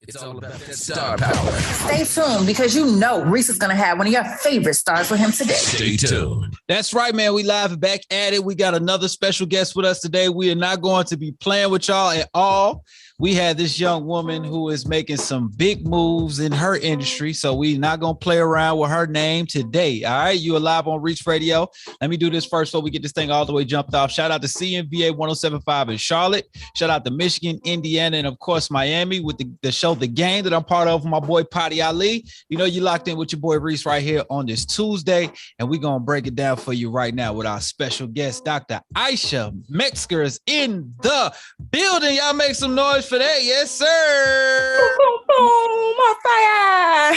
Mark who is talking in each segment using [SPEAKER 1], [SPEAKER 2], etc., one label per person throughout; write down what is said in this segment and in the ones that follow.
[SPEAKER 1] It's all about that star power.
[SPEAKER 2] Stay tuned because you know Reece is going to have one of your favorite stars with him today.
[SPEAKER 1] Stay tuned.
[SPEAKER 3] That's right, man. We live back at it. We got another special guest with us today. We are not going to be playing with y'all at all. We had this young woman who is making some big moves in her industry, so we're not going to play around with her name today, all right? You are live on Reec Radio. Let me do this first before we get this thing all the way jumped off. Shout out to CNVA 107.5 in Charlotte. Shout out to Michigan, Indiana, and, of course, Miami with the show The Game that I'm part of with my boy, Potty Ali. You know you locked in with your boy, Reece, right here on this Tuesday, and we're going to break it down for you right now with our special guest, Dr. Isha Metzger is in the building. Y'all make some noise for that. Yes, sir.
[SPEAKER 4] Boom, boom, on fire.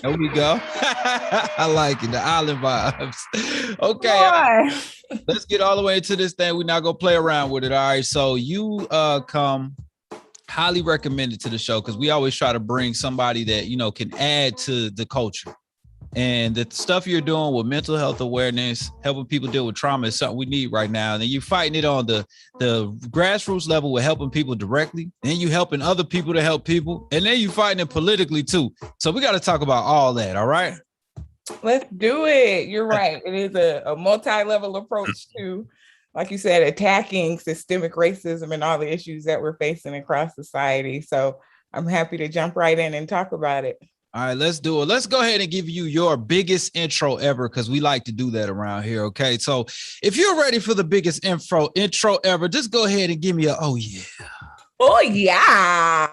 [SPEAKER 3] There we go. I like it. The island vibes. Okay. Let's get all the way into this thing. We're not going to play around with it. All right. So you come highly recommended to the show because we always try to bring somebody that, you know, can add to the culture. And the stuff you're doing with mental health awareness, helping people deal with trauma is something we need right now. And then you're fighting it on the grassroots level with helping people directly. Then you helping other people to help people. And then you fighting it politically too. So we got to talk about all that. All right.
[SPEAKER 4] Let's do it. You're right. It is a multi-level approach to, like you said, attacking systemic racism and all the issues that we're facing across society. So I'm happy to jump right in and talk about it.
[SPEAKER 3] All right, let's do it. Let's go ahead and give you your biggest intro ever because we like to do that around here, okay? So if you're ready for the biggest intro ever, just go ahead and give me a, oh, yeah.
[SPEAKER 4] Oh, yeah.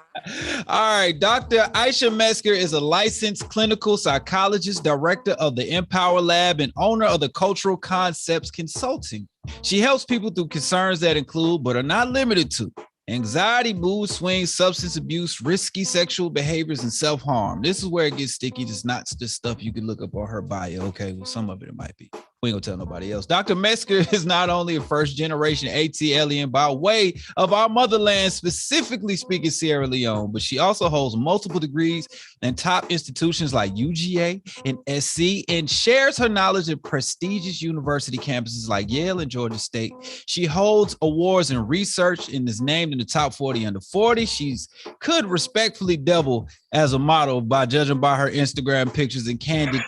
[SPEAKER 3] All right, Dr. Isha Metzger is a licensed clinical psychologist, director of the Empower Lab, and owner of the Cultural Concepts Consulting. She helps people through concerns that include, but are not limited to, anxiety, mood swings, substance abuse, risky sexual behaviors, and self-harm. This is where it gets sticky. It's not just stuff you can look up on her bio. Okay, well, some of it might be. We ain't gonna tell nobody else. Dr. Metzger is not only a first-generation AT alien by way of our motherland, specifically speaking Sierra Leone, but she also holds multiple degrees in top institutions like UGA and SC and shares her knowledge at prestigious university campuses like Yale and Georgia State. She holds awards in research and is named in the top 40 under 40. She's could respectfully double as a model by judging by her Instagram pictures and candid,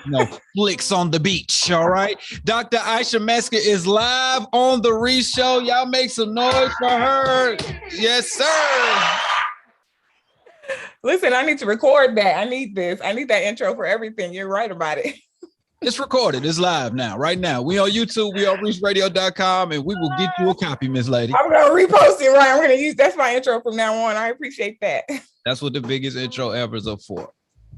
[SPEAKER 3] flicks on the beach. All right. Dr. Isha Metzger is live on the Reece Show. Y'all make some noise for her. Yes, sir.
[SPEAKER 4] Listen, I need to record that. I need this. I need that intro for everything. You're right about it.
[SPEAKER 3] It's recorded. It's live now, right now. We on YouTube. We on ReecRadio.com, and we will get you a copy, Miss Lady.
[SPEAKER 4] I'm going to repost it, right? I'm going to use, that's my intro from now on. I appreciate that.
[SPEAKER 3] That's what the biggest intro ever is up for.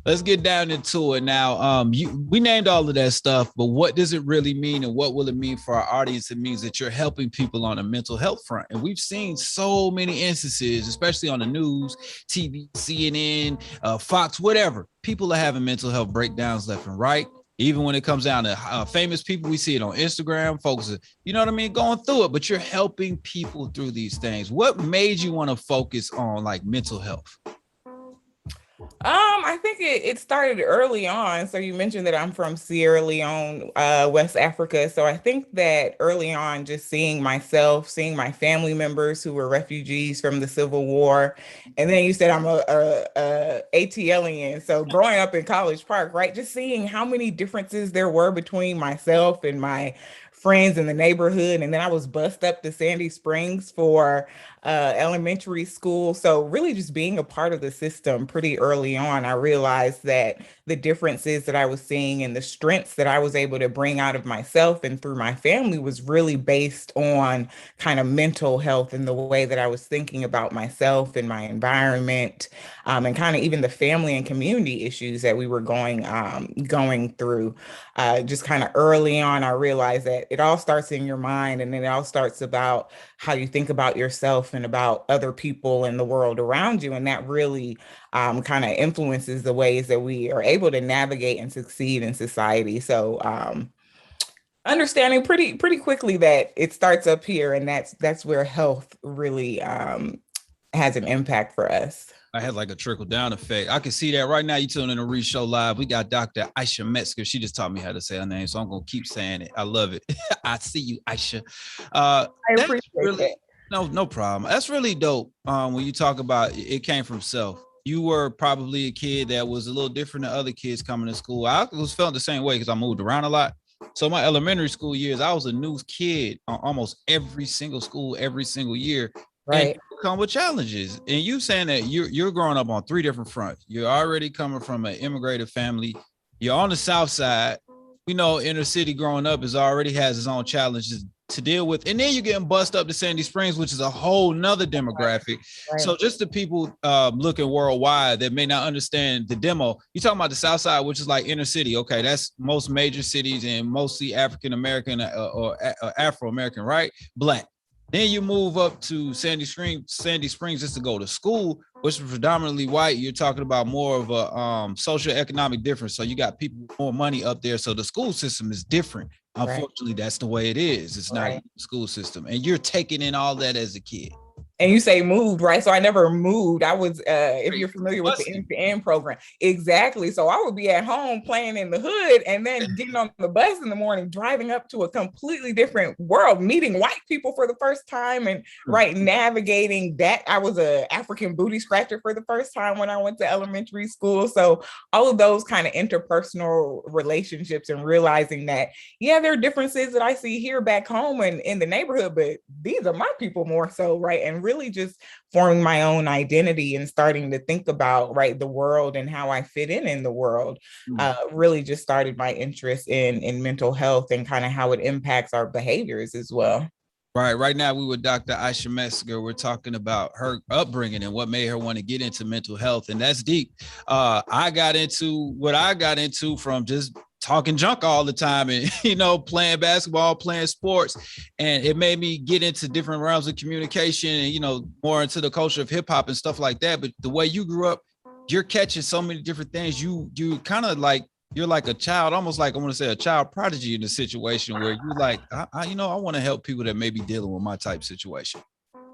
[SPEAKER 3] Let's get down into it now. We named all of that stuff, but what does it really mean and what will it mean for our audience? It means that you're helping people on a mental health front. And we've seen so many instances, especially on the news, TV, CNN, Fox, whatever. People are having mental health breakdowns left and right. Even when it comes down to famous people, we see it on Instagram, folks, you know what I mean, going through it, but you're helping people through these things. What made you want to focus on like mental health?
[SPEAKER 4] I think it started early on. So you mentioned that I'm from Sierra Leone, West Africa. So I think that early on, just seeing myself, seeing my family members who were refugees from the Civil War. And then you said I'm a AT alien. So growing up in College Park, right, just seeing how many differences there were between myself and my friends in the neighborhood. And then I was bused up to Sandy Springs for elementary school. So really just being a part of the system pretty early on, I realized that the differences that I was seeing and the strengths that I was able to bring out of myself and through my family was really based on kind of mental health and the way that I was thinking about myself and my environment, and kind of even the family and community issues that we were going through. Just kind of early on, I realized that it all starts in your mind, and then it all starts about how you think about yourself and about other people and the world around you. And that really kind of influences the ways that we are able to navigate and succeed in society. So understanding pretty quickly that it starts up here, and that's where health really has an impact for us.
[SPEAKER 3] I had like a trickle down effect. I can see that right now. You tuning in to Reece Show Live. We got Dr. Isha Metzger. She just taught me how to say her name, so I'm gonna keep saying it. I love it. I see you, Isha.
[SPEAKER 4] I appreciate it.
[SPEAKER 3] No problem. That's really dope. When you talk about it came from self. You were probably a kid that was a little different than other kids coming to school. I was felt the same way because I moved around a lot. So my elementary school years, I was a new kid on almost every single school, every single year.
[SPEAKER 4] Right.
[SPEAKER 3] And you come with challenges. And you saying that you're growing up on 3 different fronts. You're already coming from an immigrated family. You're on the South Side. We know inner city growing up already has its own challenges to deal with. And then you're getting bussed up to Sandy Springs, which is a whole nother demographic. Right. So just the people looking worldwide that may not understand the demo, you're talking about the South Side, which is like inner city. Okay, that's most major cities and mostly African-American or Afro-American, right? Black. Then you move up to Sandy Springs just to go to school, which is predominantly white. You're talking about more of a social economic difference. So you got people with more money up there. So the school system is different. Unfortunately, that's the way it is. It's not a school system. And you're taking in all that as a kid.
[SPEAKER 4] And you say moved, right? So I never moved. I was, if you're familiar with the end-to-end program. Exactly. So I would be at home playing in the hood and then getting on the bus in the morning, driving up to a completely different world, meeting white people for the first time and navigating that. I was a African booty scratcher for the first time when I went to elementary school. So all of those kind of interpersonal relationships and realizing that, there are differences that I see here back home and in the neighborhood, but these are my people more so, right? And really just forming my own identity and starting to think about the world and how I fit in the world really just started my interest in mental health and kind of how it impacts our behaviors as well.
[SPEAKER 3] Right now we with Dr. Isha Metzger. We're talking about her upbringing and what made her want to get into mental health, and that's deep. I got into what I got into from just talking junk all the time and, playing basketball, playing sports. And it made me get into different realms of communication and, more into the culture of hip hop and stuff like that. But the way you grew up, you're catching so many different things. You kind of like, you're like a child, almost like I want to say a child prodigy in a situation where you're like, I want to help people that may be dealing with my type situation.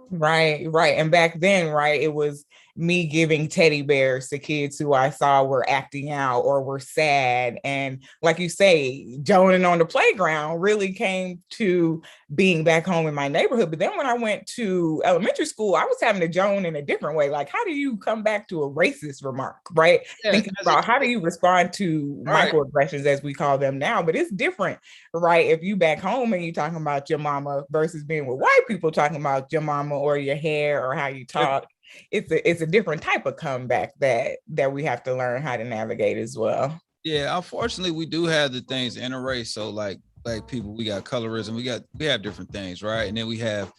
[SPEAKER 4] Right. And back then, it was me giving teddy bears to kids who I saw were acting out or were sad. And like you say, joning on the playground really came to being back home in my neighborhood. But then when I went to elementary school, I was having to joan in a different way. Like, how do you come back to a racist remark, right? Thinking about how do you respond to microaggressions, as we call them now. But it's different, right? If you back home and you're talking about your mama versus being with white people talking about your mama or your hair or how you talk. It's a different type of comeback that we have to learn how to navigate as well.
[SPEAKER 3] Yeah, unfortunately, we do have the things in a race. So like people, we got colorism, we have different things, right? And then we have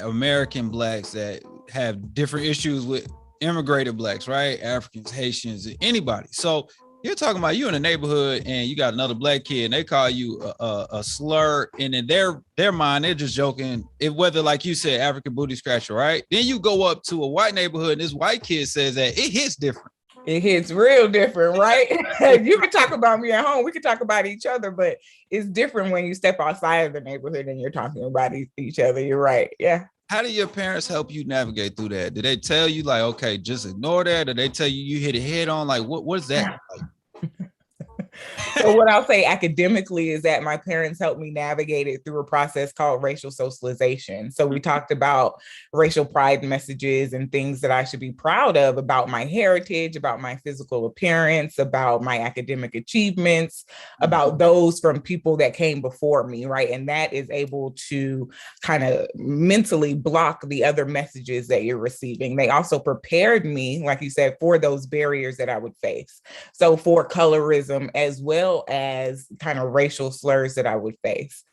[SPEAKER 3] American blacks that have different issues with immigrated blacks, right? Africans, Haitians, anybody. So you're talking about you in a neighborhood and you got another black kid and they call you a slur, and in their mind, they're just joking. Whether, like you said, African booty scratcher, right? Then you go up to a white neighborhood and this white kid says that it hits different.
[SPEAKER 4] It hits real different, right? You can talk about me at home. We can talk about each other, but it's different when you step outside of the neighborhood and you're talking about each other. You're right. Yeah.
[SPEAKER 3] How do your parents help you navigate through that? Did they tell you like, okay, just ignore that? Or they tell you hit it head on? Like, what is that like?
[SPEAKER 4] So what I'll say academically is that my parents helped me navigate it through a process called racial socialization. So we talked about racial pride messages and things that I should be proud of about my heritage, about my physical appearance, about my academic achievements, about those from people that came before me, right? And that is able to kind of mentally block the other messages that you're receiving. They also prepared me, like you said, for those barriers that I would face. So for colorism, as well as kind of racial slurs that I would face.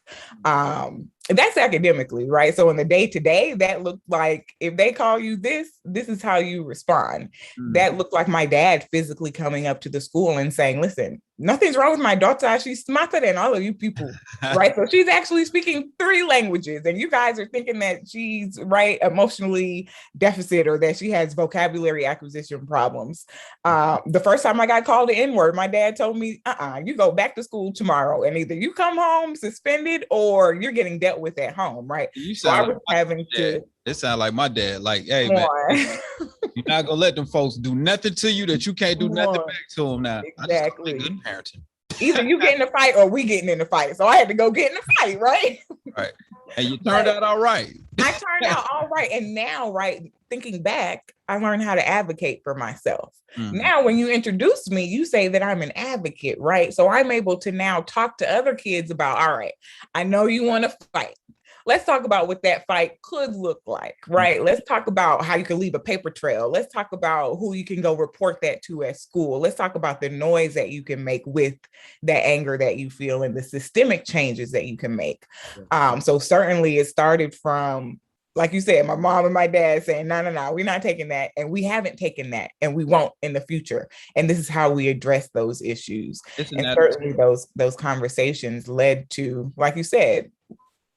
[SPEAKER 4] That's academically, right? So in the day-to-day, that looked like if they call you this is how you respond. That looked like my dad physically coming up to the school and saying, listen, nothing's wrong with my daughter. She's smarter than all of you people, right? So she's actually speaking 3 languages and you guys are thinking that she's emotionally deficit or that she has vocabulary acquisition problems. The first time I got called the N-word, my dad told me, you go back to school tomorrow and either you come home suspended or you're getting dealt with at home, right?
[SPEAKER 3] So I was having to. It sounds like my dad. Like, hey man, you're not gonna let them folks do nothing to you that you can't do nothing back to them now.
[SPEAKER 4] Exactly.
[SPEAKER 3] Good parenting.
[SPEAKER 4] Either you get in a fight or we getting in a fight. So I had to go get in a fight, right?
[SPEAKER 3] Right. And you turned out all right.
[SPEAKER 4] I turned out all right. And now, right, thinking back, I learned how to advocate for myself. Now, when you introduce me, you say that I'm an advocate, right? So I'm able to now talk to other kids about, all right, I know you want to fight. Let's talk about what that fight could look like, right? Let's talk about how you can leave a paper trail. Let's talk about who you can go report that to at school. Let's talk about the noise that you can make with that anger that you feel and the systemic changes that you can make. So certainly it started from, like you said, my mom and my dad saying, no, we're not taking that. And we haven't taken that and we won't in the future. And this is how we address those issues. And certainly those conversations led to, like you said,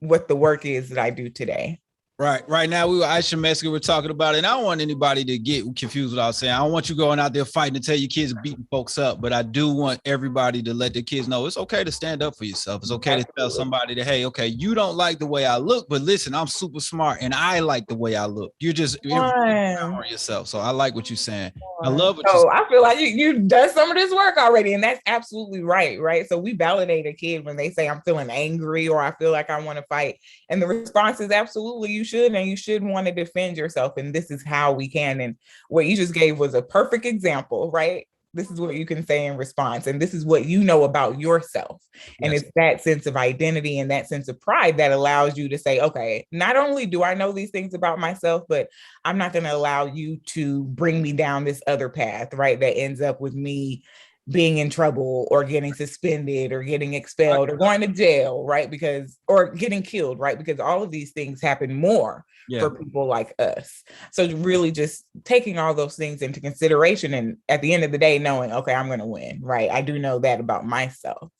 [SPEAKER 4] what the work is that I do today.
[SPEAKER 3] Right now, we were Isha Metzger. We're talking about it. And I don't want anybody to get confused without saying, I don't want you going out there fighting to tell your kids beating folks up. But I do want everybody to let their kids know it's okay to stand up for yourself. It's okay to tell somebody that, hey, okay, you don't like the way I look, but listen, I'm super smart and I like the way I look. You're on yourself. So I like what you're saying. I love what you're saying.
[SPEAKER 4] I feel like you've done some of this work already. And that's absolutely right? So we validate a kid when they say, I'm feeling angry or I feel like I want to fight. And the response is absolutely, you should, and you should want to defend yourself. And this is how we can. And what you just gave was a perfect example, right? This is what you can say in response. And this is what you know about yourself. And it's that sense of identity and that sense of pride that allows you to say, okay, not only do I know these things about myself, but I'm not going to allow you to bring me down this other path, right? That ends up with me being in trouble or getting suspended or getting expelled or going to jail, right? Or getting killed, right? Because all of these things happen more for people like us. So really just taking all those things into consideration and at the end of the day, knowing, okay, I'm going to win, right? I do know that about myself.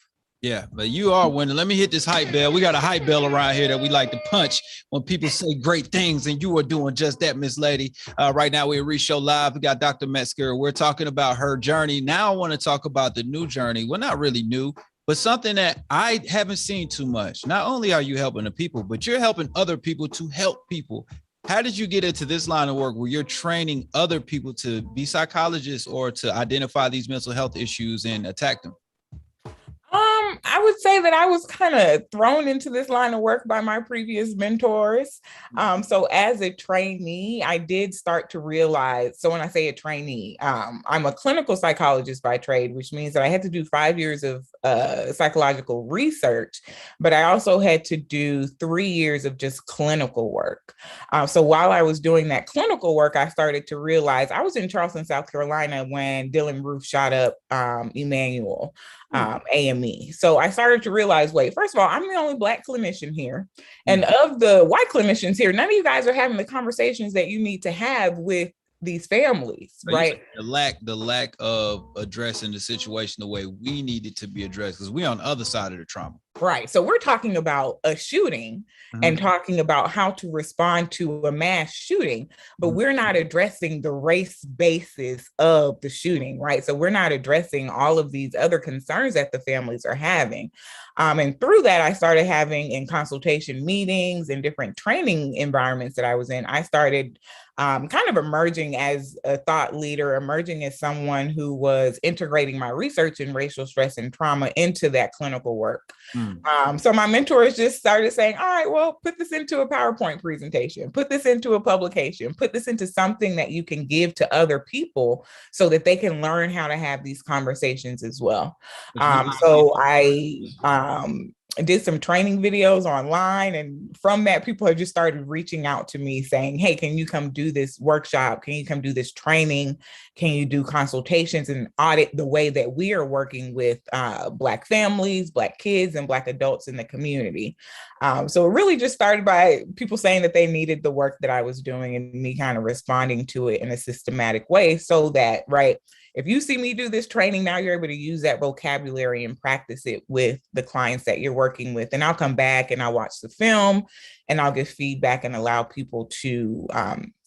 [SPEAKER 3] Yeah, but you are winning. Let me hit this hype bell. We got a hype bell around here that we like to punch when people say great things, and you are doing just that, Miss Lady. Right now, we're at Reec Show Live. We got Dr. Metzger. We're talking about her journey. Now I want to talk about the new journey. Well, not really new, but something that I haven't seen too much. Not only are you helping the people, but you're helping other people to help people. How did you get into this line of work where you're training other people to be psychologists or to identify these mental health issues and attack them?
[SPEAKER 4] I would say that I was kind of thrown into this line of work by my previous mentors. So as a trainee, I did start to realize, so when I say a trainee, I'm a clinical psychologist by trade, which means that I had to do 5 years of psychological research, but I also had to do 3 years of just clinical work. So while I was doing that clinical work, I started to realize I was in Charleston, South Carolina when Dylan Roof shot up Emmanuel. AME. So I started to realize, wait, first of all, I'm the only Black clinician here. And of the white clinicians here, none of you guys are having the conversations that you need to have with these families, right?
[SPEAKER 3] The lack of addressing the situation the way we need it to be addressed, because we're on the other side of the trauma.
[SPEAKER 4] Right. So we're talking about a shooting and talking about how to respond to a mass shooting, but we're not addressing the race basis of the shooting, right? So we're not addressing all of these other concerns that the families are having. And through that, I started having in consultation meetings and different training environments that I was in, I started kind of emerging as a thought leader, emerging as someone who was integrating my research in racial stress and trauma into that clinical work. So my mentors just started saying, all right, well, put this into a PowerPoint presentation, put this into a publication, put this into something that you can give to other people so that they can learn how to have these conversations as well. So I did some training videos online, and from that, people have just started reaching out to me saying, hey, can you come do this workshop? Can you come do this training? Can you do consultations and audit the way that we are working with Black families, Black kids, and Black adults in the community? So it really just started by people saying that they needed the work that I was doing and me kind of responding to it in a systematic way so that, right, if you see me do this training, now you're able to use that vocabulary and practice it with the clients that you're working with. And I'll come back and I'll watch the film and I'll give feedback and allow people to,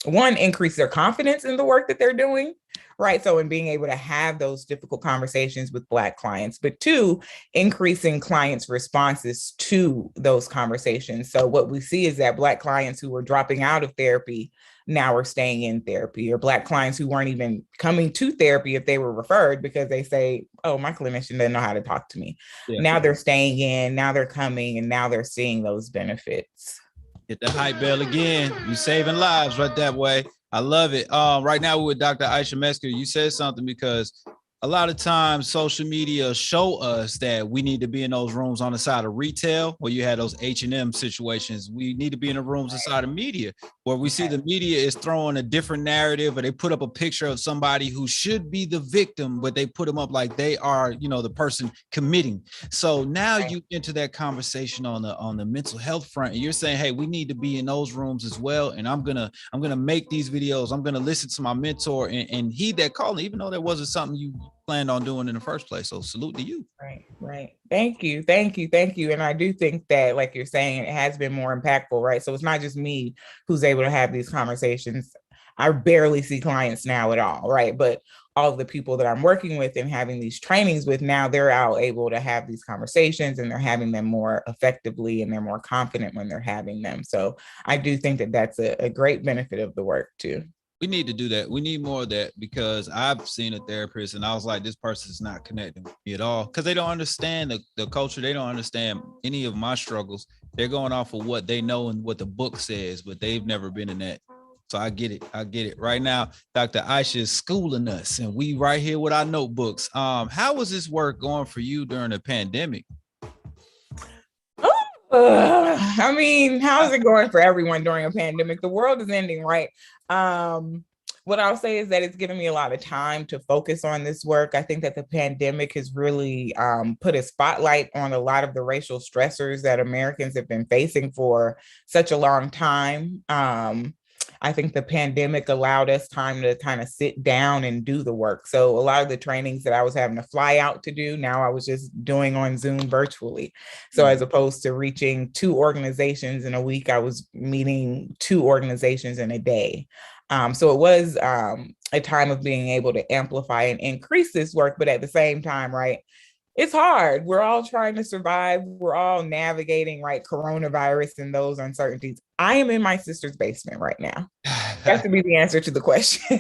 [SPEAKER 4] one, increase their confidence in the work that they're doing, right? So in being able to have those difficult conversations with Black clients, but two, increasing clients' responses to those conversations. So what we see is that Black clients who were dropping out of therapy now are staying in therapy, or Black clients who weren't even coming to therapy if they were referred because they say, oh, my clinician doesn't know how to talk to me. Yeah. Now they're staying in, now they're coming, and now they're seeing those benefits.
[SPEAKER 3] Hit the hype bell again. You saving lives right that way. I love it. Right now we're with Dr. Isha Metzger. You said something because a lot of times social media show us that we need to be in those rooms on the side of retail where you had those H&M situations. We need to be in the rooms inside of media where we see the media is throwing a different narrative, or they put up a picture of somebody who should be the victim, but they put them up like they are, you know, the person committing. So now you enter that conversation on the mental health front, and you're saying, hey, we need to be in those rooms as well. And I'm gonna make these videos. I'm gonna listen to my mentor and heed that call, even though that wasn't something you planned on doing in the first place. So salute to you.
[SPEAKER 4] Right. Thank you. And I do think that, like you're saying, it has been more impactful, right? So it's not just me who's able to have these conversations. I barely see clients now at all, right? But all of the people that I'm working with and having these trainings with now, they're out able to have these conversations, and they're having them more effectively, and they're more confident when they're having them. So I do think that that's a great benefit of the work too.
[SPEAKER 3] We need to do that. We need more of that, because I've seen a therapist and I was like, this person is not connecting with me at all, because they don't understand the culture. They don't understand any of my struggles. They're going off of what they know and what the book says, but they've never been in that. So I get it. Right now, Dr. Isha is schooling us, and we right here with our notebooks. How was this work going for you during the pandemic?
[SPEAKER 4] I mean, how's it going for everyone during a pandemic? The world is ending, right? What I'll say is that it's given me a lot of time to focus on this work. I think that the pandemic has really put a spotlight on a lot of the racial stressors that Americans have been facing for such a long time. I think the pandemic allowed us time to kind of sit down and do the work. So a lot of the trainings that I was having to fly out to do, now I was just doing on Zoom virtually. So as opposed to reaching 2 organizations in a week, I was meeting 2 organizations in a day. So it was a time of being able to amplify and increase this work, but at the same time, right, it's hard. We're all trying to survive. We're all navigating, right, coronavirus and those uncertainties. I am in my sister's basement right now. That to be the answer to the question.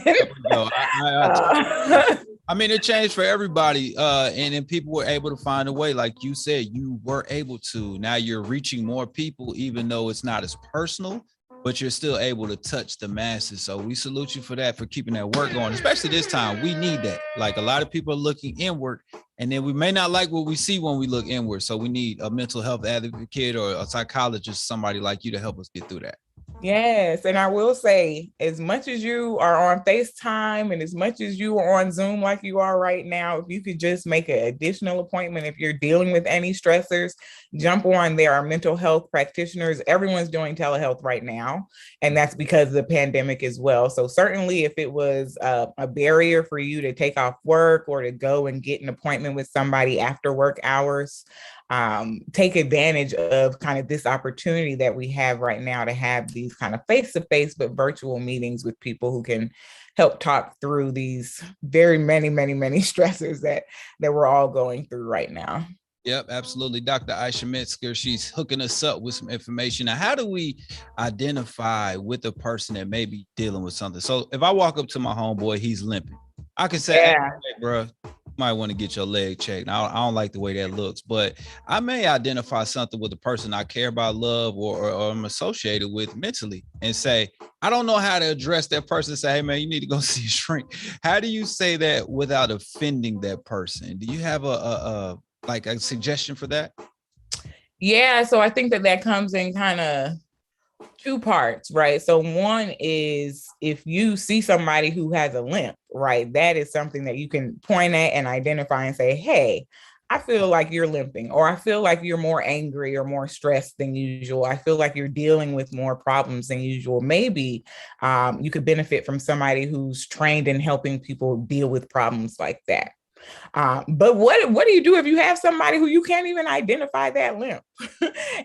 [SPEAKER 3] I mean, it changed for everybody. And then people were able to find a way. Like you said, you were able to. Now you're reaching more people, even though it's not as personal, but you're still able to touch the masses. So we salute you for that, for keeping that work going, especially this time. We need that. Like, a lot of people are looking inward, and then we may not like what we see when we look inward. So we need a mental health advocate or a psychologist, somebody like you, to help us get through that.
[SPEAKER 4] Yes. And I will say, as much as you are on FaceTime and as much as you are on Zoom like you are right now, if you could just make an additional appointment, if you're dealing with any stressors, jump on. There are mental health practitioners. Everyone's doing telehealth right now. And that's because of the pandemic as well. So certainly if it was a barrier for you to take off work or to go and get an appointment with somebody after work hours, take advantage of kind of this opportunity that we have right now to have these kind of face-to-face but virtual meetings with people who can help talk through these very many stressors that we're all going through right now.
[SPEAKER 3] Yep, absolutely. Dr. Isha Metzger, she's hooking us up with some information. Now, how do we identify with a person that may be dealing with something? So if I walk up to my homeboy, he's limping, I can say, hey, bro, might want to get your leg checked. Now, I don't like the way that looks, but I may identify something with a person I care about, love, or I'm associated with mentally, and say, I don't know how to address that person. Say, hey man, you need to go see a shrink. How do you say that without offending that person? Do you have a suggestion for that?
[SPEAKER 4] Yeah, so I think that comes in kind of 2 parts, right? So one is, if you see somebody who has a limp, right, that is something that you can point at and identify and say, hey, I feel like you're limping, or I feel like you're more angry or more stressed than usual. I feel like you're dealing with more problems than usual. Maybe you could benefit from somebody who's trained in helping people deal with problems like that. But what do you do if you have somebody who you can't even identify that limp,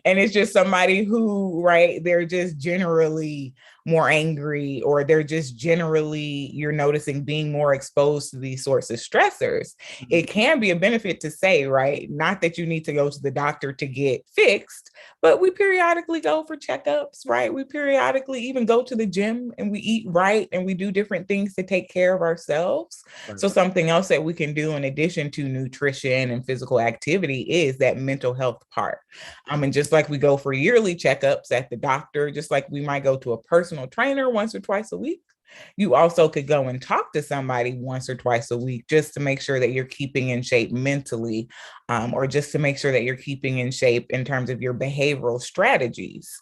[SPEAKER 4] And it's just somebody who, right, they're just generally more angry, or they're just generally, you're noticing, being more exposed to these sorts of stressors. It can be a benefit to say, right, not that you need to go to the doctor to get fixed, but we periodically go for checkups, right? We periodically even go to the gym, and we eat right, and we do different things to take care of ourselves. Right. So something else that we can do in addition to nutrition and physical activity is that mental health part. And just like we go for yearly checkups at the doctor, just like we might go to a personal trainer once or twice a week, you also could go and talk to somebody once or twice a week just to make sure that you're keeping in shape mentally, or just to make sure that you're keeping in shape in terms of your behavioral strategies.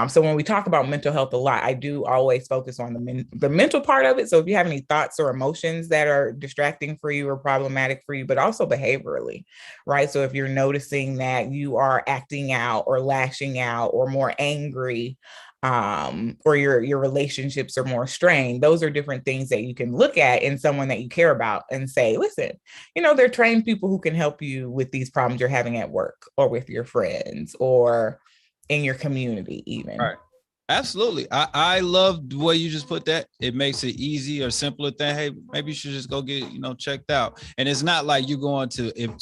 [SPEAKER 4] So when we talk about mental health a lot, I do always focus on the mental part of it. So if you have any thoughts or emotions that are distracting for you or problematic for you, but also behaviorally, right? So if you're noticing that you are acting out or lashing out or more angry, or your relationships are more strained, those are different things that you can look at in someone that you care about and say, listen, they're trained people who can help you with these problems you're having at work or with your friends or in your community even.
[SPEAKER 3] Right. Absolutely. I love the way you just put that. It makes it easy or simpler than, hey, maybe you should just go get, checked out. And it's not like you're going to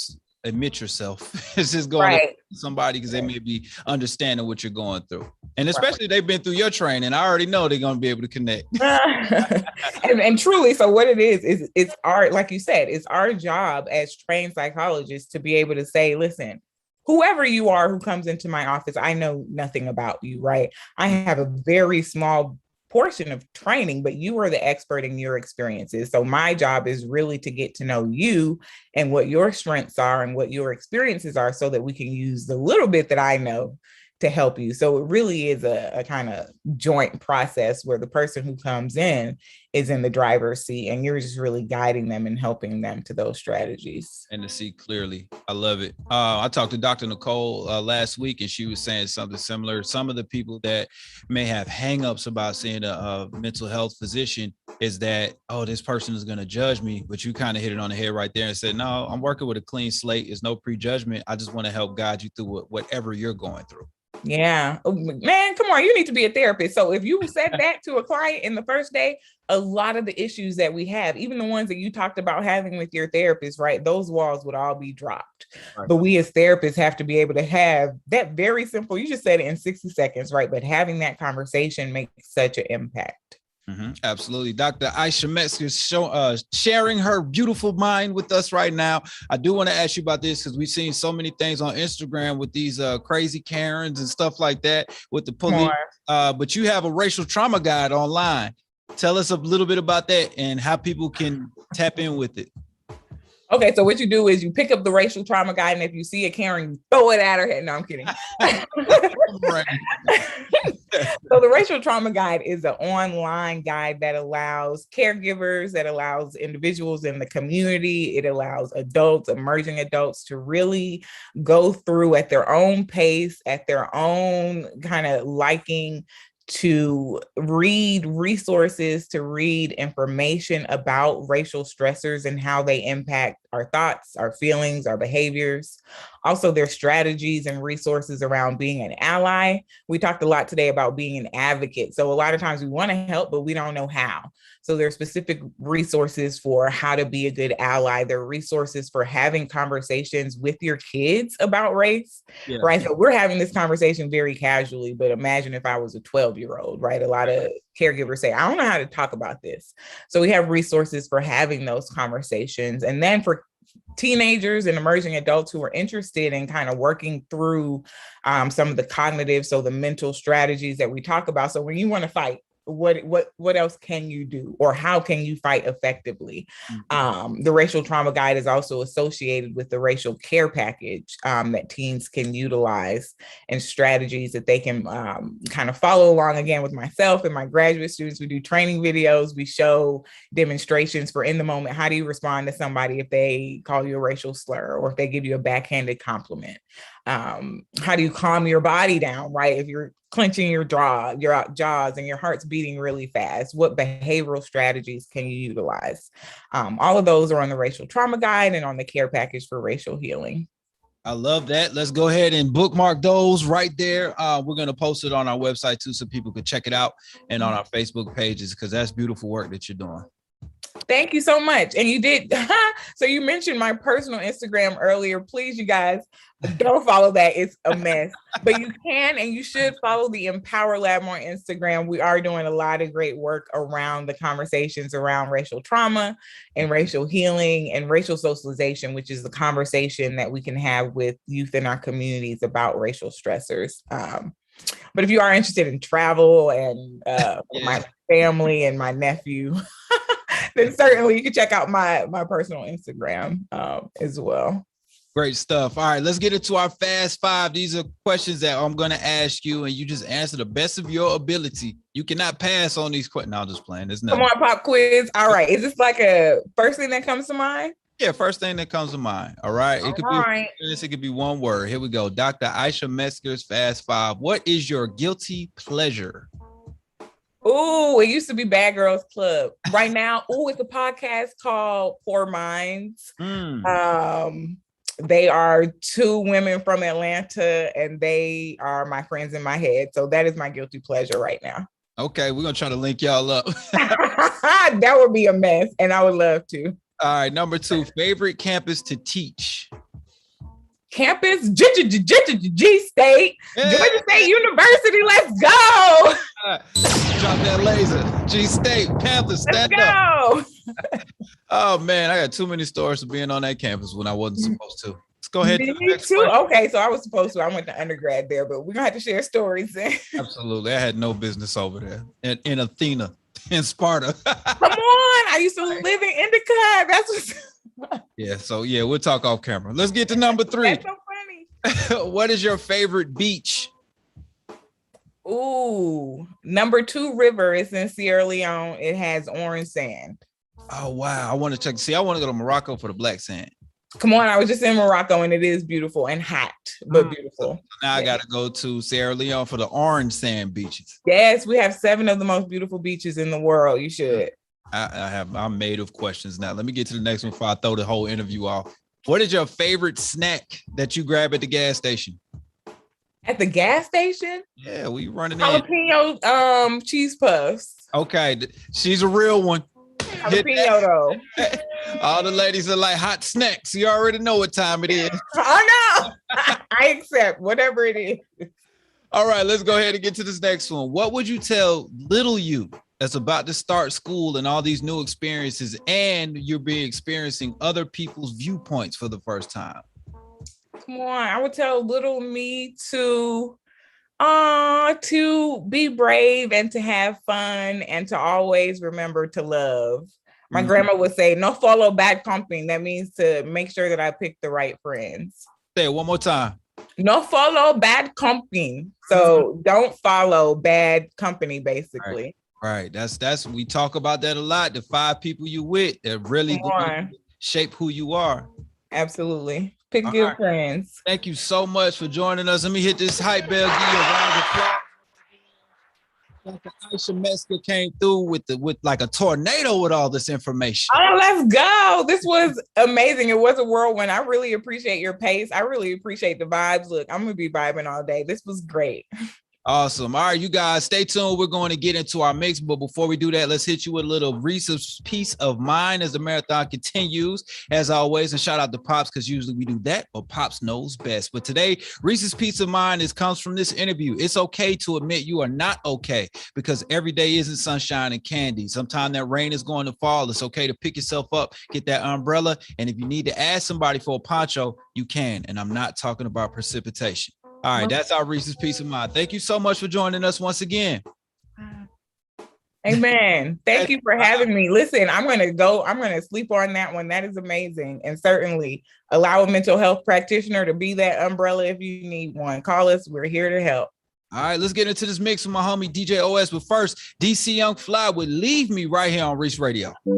[SPEAKER 3] admit yourself. It's just going to somebody because they may be understanding what you're going through. And especially they've been through your training. I already know they're going to be able to connect.
[SPEAKER 4] and truly, so what it is it's our, like you said, it's our job as trained psychologists to be able to say, listen, whoever you are who comes into my office, I know nothing about you, right? I have a very small portion of training, but you are the expert in your experiences. So my job is really to get to know you and what your strengths are and what your experiences are so that we can use the little bit that I know to help you. So it really is a kind of joint process where the person who comes in is in the driver's seat and you're just really guiding them and helping them to those strategies.
[SPEAKER 3] And to see clearly. I love it. I talked to Dr. Nicole last week, and she was saying something similar. Some of the people that may have hangups about seeing a mental health physician is that, oh, this person is going to judge me. But you kind of hit it on the head right there and said, no, I'm working with a clean slate. There's no prejudgment. I just want to help guide you through whatever you're going through.
[SPEAKER 4] Yeah, man, come on. You need to be a therapist. So if you said that to a client in the first day, a lot of the issues that we have, even the ones that you talked about having with your therapist, right? Those walls would all be dropped. Right. But we as therapists have to be able to have that very simple, you just said it in 60 seconds, right? But having that conversation makes such an impact.
[SPEAKER 3] Mm-hmm. Absolutely. Dr. Isha Metzger is sharing her beautiful mind with us right now. I do want to ask you about this because we've seen so many things on Instagram with these crazy Karens and stuff like that with the police. But you have a racial trauma guide online. Tell us a little bit about that and how people can tap in with it.
[SPEAKER 4] Okay, so what you do is you pick up the racial trauma guide, and if you see a Karen, you throw it at her head. No, I'm kidding. So the racial trauma guide is an online guide that allows caregivers, that allows individuals in the community, it allows adults, emerging adults to really go through at their own pace, at their own kind of liking, to read resources, to read information about racial stressors and how they impact our thoughts, our feelings, our behaviors. Also, their strategies and resources around being an ally. We talked a lot today about being an advocate. So a lot of times we want to help, but we don't know how. So there are specific resources for how to be a good ally. There are resources for having conversations with your kids about race, right? So we're having this conversation very casually, but imagine if I was a 12-year-old, right? A lot of caregivers say, I don't know how to talk about this. So we have resources for having those conversations. And then for teenagers and emerging adults who are interested in kind of working through some of the cognitive, so the mental strategies that we talk about. So when you want to fight, what else can you do, or how can you fight effectively? The racial trauma guide is also associated with the racial care package that teens can utilize, and strategies that they can kind of follow along. Again, with myself and my graduate students, we do training videos, we show demonstrations for in the moment. How do you respond to somebody if they call you a racial slur or if they give you a backhanded compliment? How do you calm your body down, right? If you're clenching your jaws and your heart's beating really fast, what behavioral strategies can you utilize? All of those are on the racial trauma guide and on the care package for racial healing.
[SPEAKER 3] I love that. Let's go ahead and bookmark those right there. We're going to post it on our website too, so people can check it out, and on our Facebook pages, because that's beautiful work that you're doing.
[SPEAKER 4] Thank you so much. And you did. So you mentioned my personal Instagram earlier. Please, you guys, don't follow that. It's a mess. But you can and you should follow the Empower Lab on Instagram. We are doing a lot of great work around the conversations around racial trauma and racial healing and racial socialization, which is the conversation that we can have with youth in our communities about racial stressors. But if you are interested in travel and my family and my nephew, then certainly you can check out my personal Instagram as well.
[SPEAKER 3] Great stuff. All right, let's get into our fast five. These are questions that I'm going to ask you, and you just answer the best of your ability. You cannot pass on these questions. No, I'm just playing.
[SPEAKER 4] Come on, pop quiz. All right. Is this like a first thing that comes to mind?
[SPEAKER 3] Yeah, first thing that comes to mind. All right. It could be one word. Here we go. Dr. Isha Metzger's fast five. What is your guilty pleasure?
[SPEAKER 4] Oh, it used to be Bad Girls Club. Right now, it's a podcast called Poor Minds. They are two women from Atlanta, and they are my friends in my head. So that is my guilty pleasure right now.
[SPEAKER 3] Okay, we're gonna try to link y'all up.
[SPEAKER 4] That would be a mess, and I would love to.
[SPEAKER 3] All right, number 2, favorite campus to teach.
[SPEAKER 4] Campus, G State, Georgia State University. Let's go.
[SPEAKER 3] Drop that laser. G State, Panthers, stand up. Oh man, I got too many stories of being on that campus when I wasn't supposed to. Let's go ahead.
[SPEAKER 4] Me too. Okay, so I was supposed to. I went to undergrad there, but we're gonna have to share stories then.
[SPEAKER 3] Absolutely, I had no business over there in Athena, in Sparta.
[SPEAKER 4] Come on, I used to live in Indica. That's what.
[SPEAKER 3] Yeah, we'll talk off camera. Let's get to number 3.
[SPEAKER 4] That's so funny.
[SPEAKER 3] What is your favorite beach?
[SPEAKER 4] Ooh, number 2 river is in Sierra Leone. It has orange sand.
[SPEAKER 3] Oh wow, I want to check. See, I want to go to Morocco for the black sand.
[SPEAKER 4] Come on, I was just in Morocco and it is beautiful and hot, but beautiful.
[SPEAKER 3] So now I got to go to Sierra Leone for the orange sand beaches.
[SPEAKER 4] Yes, we have 7 of the most beautiful beaches in the world. You should.
[SPEAKER 3] I'm made of questions now. Let me get to the next one before I throw the whole interview off. What is your favorite snack that you grab at the gas station?
[SPEAKER 4] At the gas station?
[SPEAKER 3] Yeah, we running
[SPEAKER 4] jalapeno cheese puffs.
[SPEAKER 3] Okay, she's a real one.
[SPEAKER 4] Jalapeno though.
[SPEAKER 3] All the ladies are like hot snacks. You already know what time it is.
[SPEAKER 4] Oh no, I accept whatever it is.
[SPEAKER 3] All right, let's go ahead and get to this next one. What would you tell little you that's about to start school and all these new experiences, and you're experiencing other people's viewpoints for the first time?
[SPEAKER 4] Come on, I would tell little me to be brave and to have fun and to always remember to love. My grandma would say, no follow bad company. That means to make sure that I pick the right friends.
[SPEAKER 3] Say it one more time.
[SPEAKER 4] No follow bad company. So don't follow bad company, basically.
[SPEAKER 3] Right. That's we talk about that a lot. The 5 people you with that really shape who you are.
[SPEAKER 4] Absolutely. Pick good friends.
[SPEAKER 3] Thank you so much for joining us. Let me hit this hype bell. Give you a round of applause. Dr. Isha Metzger came through with like a tornado with all this information.
[SPEAKER 4] Oh, let's go. This was amazing. It was a whirlwind. I really appreciate your pace. I really appreciate the vibes. Look, I'm going to be vibing all day. This was great.
[SPEAKER 3] Awesome. All right, you guys, stay tuned. We're going to get into our mix, but before we do that, let's hit you with a little Reese's Piece of Mind as the marathon continues. As always, and shout out to Pops, because usually we do that, but Pops knows best. But today, Reese's Piece of Mind comes from this interview. It's okay to admit you are not okay, because every day isn't sunshine and candy. Sometimes that rain is going to fall. It's okay to pick yourself up, get that umbrella, and if you need to ask somebody for a poncho, you can. And I'm not talking about precipitation. All right, that's our Reese's Piece of Mind. Thank you so much for joining us once again.
[SPEAKER 4] Amen. Thank you for having me. Listen, I'm going to sleep on that one. That is amazing. And certainly allow a mental health practitioner to be that umbrella if you need one. Call us. We're here to help.
[SPEAKER 3] All right, let's get into this mix with my homie DJ OS. But first, DC Young Fly would Leave Me right here on Reec Radio.